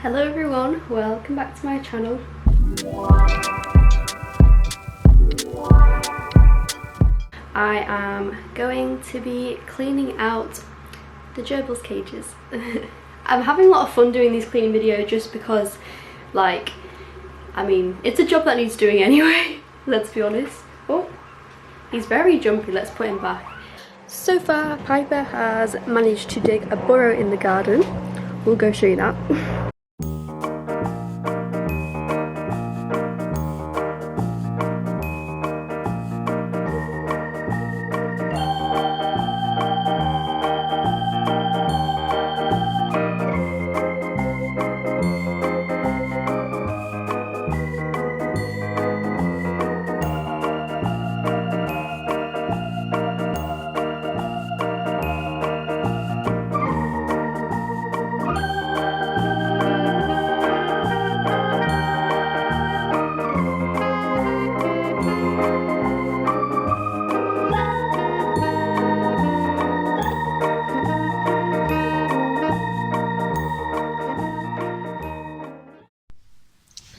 Hello everyone, welcome back to my channel. I am going to be cleaning out the gerbils cages. I'm having a lot of fun doing these cleaning videos just because, like, I mean, it's a job that needs doing anyway, let's be honest. Oh, he's very jumpy, let's put him back. So far, Piper has managed to dig a burrow in the garden. We'll go show you that.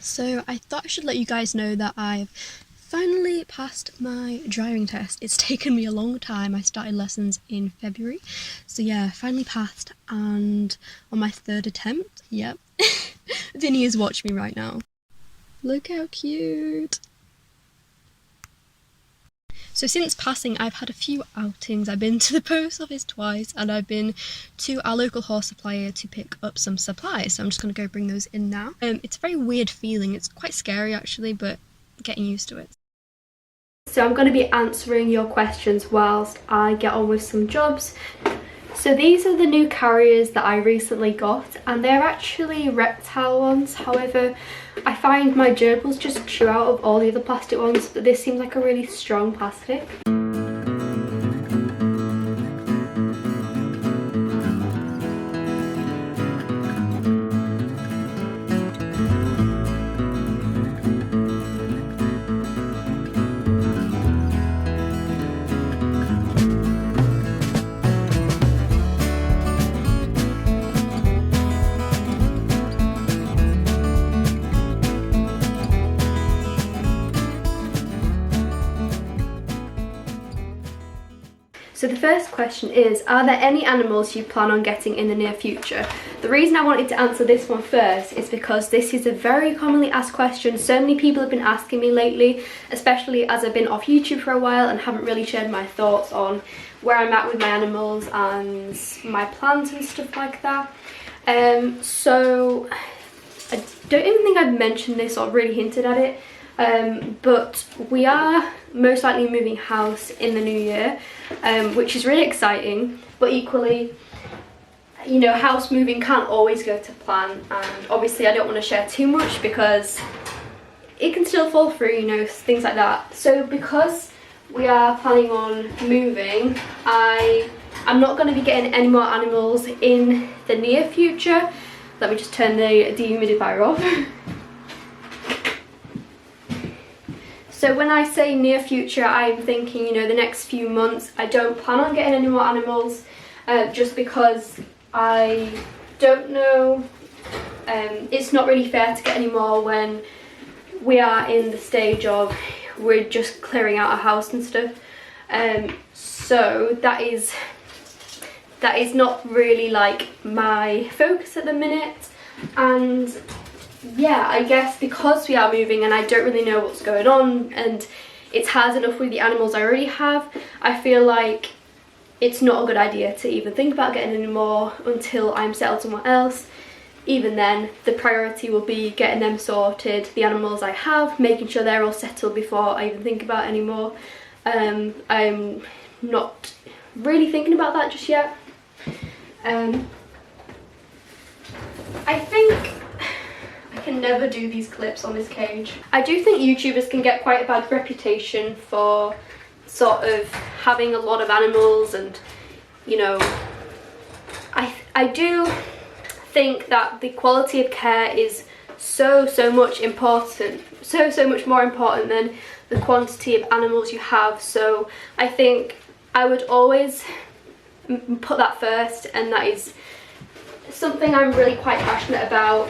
So I thought I should let you guys know that I've finally passed my driving test. It's taken me a long time. I started lessons in February. So yeah, finally passed, and on my third attempt, yep. Vinny is watching me right now. Look how cute. So since passing, I've had a few outings. I've been to the post office twice, and I've been to our local horse supplier to pick up some supplies. So I'm just going to go bring those in now. It's a very weird feeling. It's quite scary actually, but getting used to it. So I'm going to be answering your questions whilst I get on with some jobs. So these are the new carriers that I recently got, and they're actually reptile ones. However, I find my gerbils just chew out of all the other plastic ones, but this seems like a really strong plastic. So the first question is, are there any animals you plan on getting in the near future? The reason I wanted to answer this one first is because this is a very commonly asked question. So many people have been asking me lately, especially as I've been off YouTube for a while and haven't really shared my thoughts on where I'm at with my animals and my plans and stuff like that. So I don't even think I've mentioned this or really hinted at it. But we are most likely moving house in the new year, which is really exciting, but equally, you know, house moving can't always go to plan, and obviously I don't want to share too much because it can still fall through, you know, things like that. So because we are planning on moving, I'm not going to be getting any more animals in the near future. Let me just turn the dehumidifier off. So when I say near future, I'm thinking, you know, the next few months. I don't plan on getting any more animals, just because I don't know. It's not really fair to get any more when we are in the stage of we're just clearing out a house and stuff. So that is not really like my focus at the minute. And yeah, I guess because we are moving and I don't really know what's going on and it's hard enough with the animals I already have, I feel like it's not a good idea to even think about getting any more until I'm settled somewhere else. Even then, the priority will be getting them sorted, the animals I have, making sure they're all settled before I even think about any more. I'm not really thinking about that just yet. I think I can never do these clips on this cage. I do think YouTubers can get quite a bad reputation for sort of having a lot of animals, and you know, I do think that the quality of care is so much important, so much more important than the quantity of animals you have. So I think I would always put that first, and that is something I'm really quite passionate about.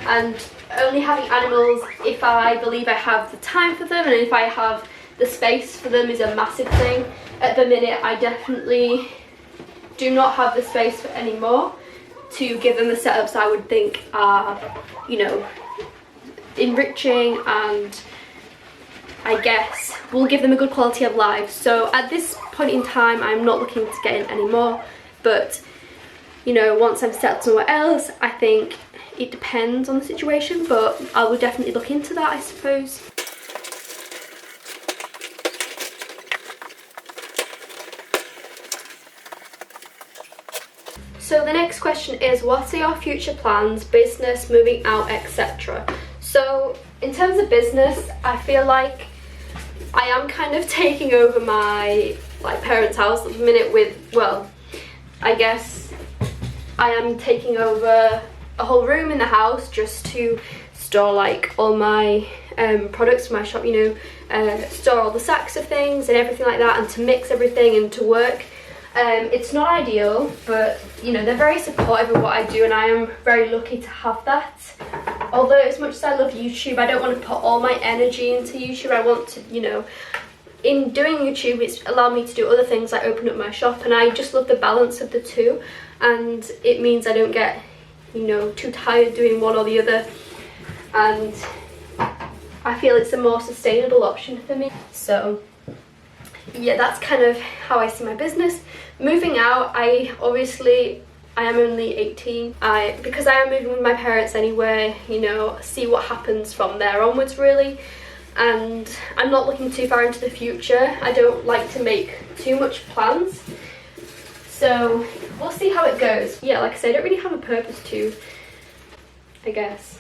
and only having animals if I believe I have the time for them and if I have the space for them is a massive thing. At the minute I definitely do not have the space for any more to give them the setups I would think are, you know, enriching and I guess will give them a good quality of life. So at this point in time I'm not looking to get in any more, but you know, once I'm settled somewhere else, I think it depends on the situation, but I will definitely look into that, I suppose. So the next question is, what are your future plans, business, moving out, etc.? So in terms of business, I feel like I am kind of taking over my parents' house at the minute with, well, I guess I am taking over a whole room in the house just to store like all my products for my shop, you know, store all the sacks of things and everything like that, and to mix everything and to work. It's not ideal, but you know, they're very supportive of what I do and I am very lucky to have that. Although as much as I love YouTube, I don't want to put all my energy into YouTube. I want to, you know, in doing YouTube it's allowed me to do other things like open up my shop, and I just love the balance of the two, and it means I don't get, you know, too tired doing one or the other, and I feel it's a more sustainable option for me. So yeah, that's kind of how I see my business. Moving out, I am only 18. Because I am moving with my parents anyway, you know, see what happens from there onwards really. And I'm not looking too far into the future. I don't like to make too much plans. So we'll see how it goes. Yeah, like I said, I don't really have a purpose to, I guess.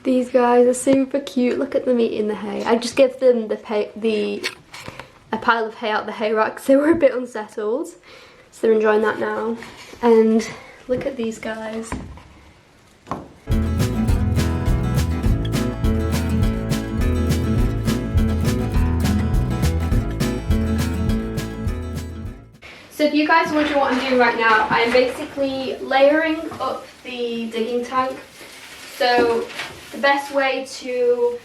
These guys are super cute. Look at them eating the hay. I just gave them a pile of hay out the hay rack because they were a bit unsettled. So they're enjoying that now. And look at these guys. So if you guys wonder what I'm doing right now, I'm basically layering up the digging tank. So the best way to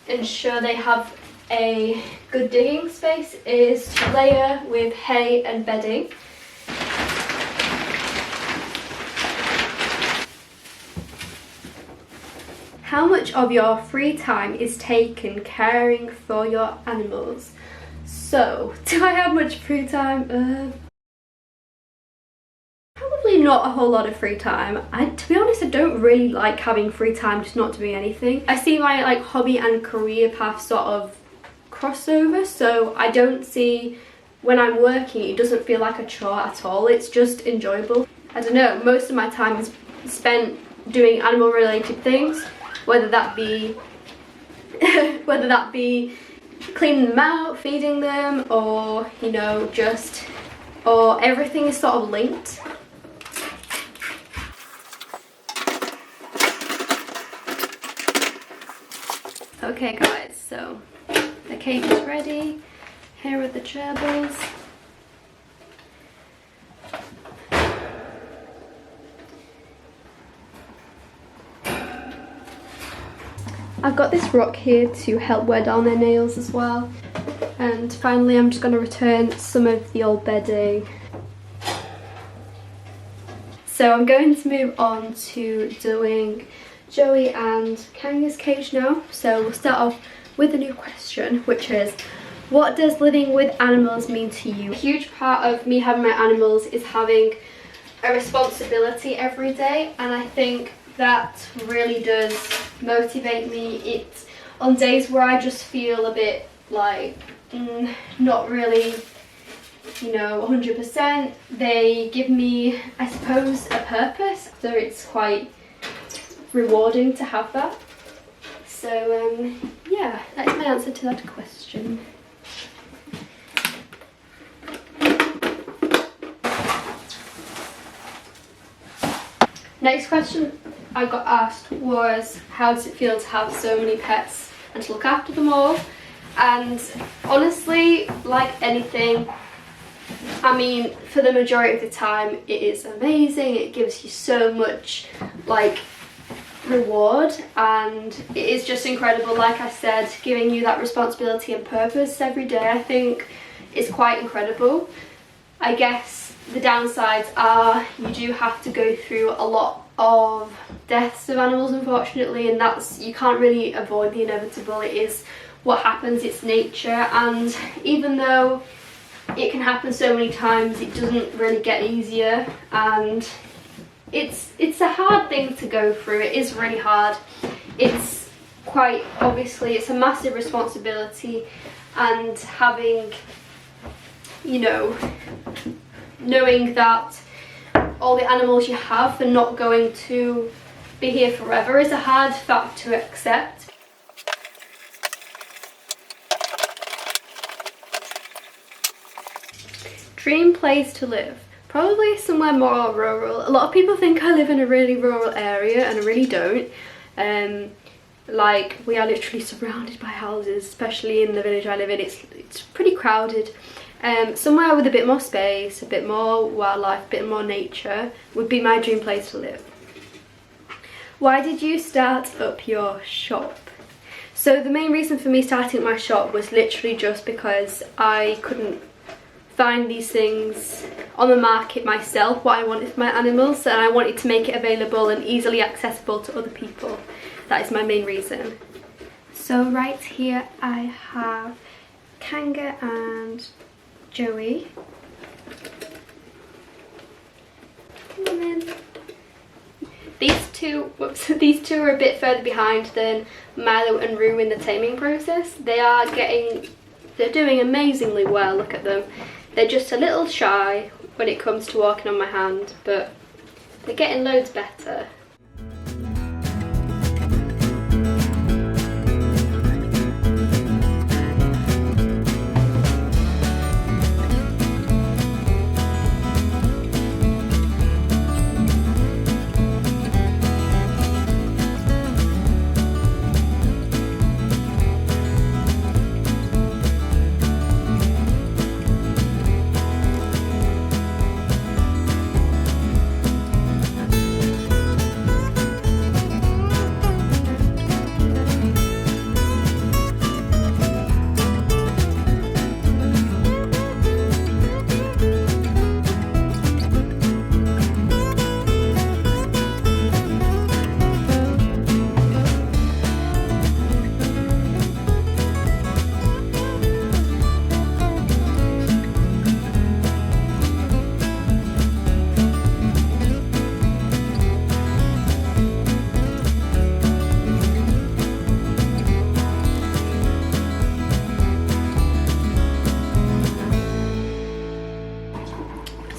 ensure they have a good digging space is to layer with hay and bedding. How much of your free time is taken caring for your animals? So, do I have much free time? Probably not a whole lot of free time. To be honest, I don't really like having free time just not doing anything. I see my like hobby and career path sort of crossover, so I don't see when I'm working it doesn't feel like a chore at all. It's just enjoyable. I don't know, most of my time is spent doing animal related things, whether that be cleaning them out, feeding them, or you know, or everything is sort of linked. Okay guys, so the cake is ready. Here are the gerbils. I've got this rock here to help wear down their nails as well. And finally I'm just going to return some of the old bedding. So I'm going to move on to doing Joey and Kanga's cage now. So we'll start off with a new question, which is, what does living with animals mean to you? A huge part of me having my animals is having a responsibility every day, and I think that really does motivate me. It's on days where I just feel a bit like not really, you know, 100%, they give me, I suppose, a purpose, so it's quite rewarding to have that. So yeah, that is my answer to that question. Next question I got asked was, how does it feel to have so many pets and to look after them all? And honestly, like anything, I mean, for the majority of the time it is amazing. It gives you so much like reward, and it is just incredible. Like I said, giving you that responsibility and purpose every day, I think is quite incredible. I guess the downsides are you do have to go through a lot of deaths of animals, unfortunately, and that's, you can't really avoid the inevitable. It is what happens, it's nature, and even though it can happen so many times, it doesn't really get easier, and it's a hard thing to go through. It is really hard. It's quite obviously, it's a massive responsibility, and having, you know, knowing that all the animals you have are not going to be here forever is a hard fact to accept. Dream place to live? Probably somewhere more rural. A lot of people think I live in a really rural area, and I really don't. Like, we are literally surrounded by houses, especially in the village I live in. It's pretty crowded. Somewhere with a bit more space, a bit more wildlife, a bit more nature would be my dream place to live. Why did you start up your shop? So the main reason for me starting my shop was literally just because I couldn't find these things on the market myself, what I wanted for my animals, and I wanted to make it available and easily accessible to other people. That is my main reason. So right here I have Kanga and Joey. These two are a bit further behind than Milo and Rue in the taming process. They're doing amazingly well, look at them. They're just a little shy when it comes to walking on my hand, but they're getting loads better.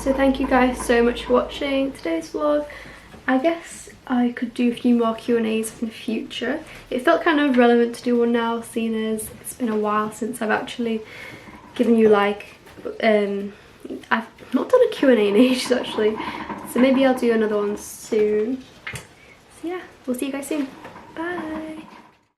So thank you guys so much for watching today's vlog. I guess I could do a few more Q&As in the future. It felt kind of relevant to do one now, seeing as it's been a while since I've actually given you like, I've not done a Q&A in ages actually. So maybe I'll do another one soon. So yeah, we'll see you guys soon.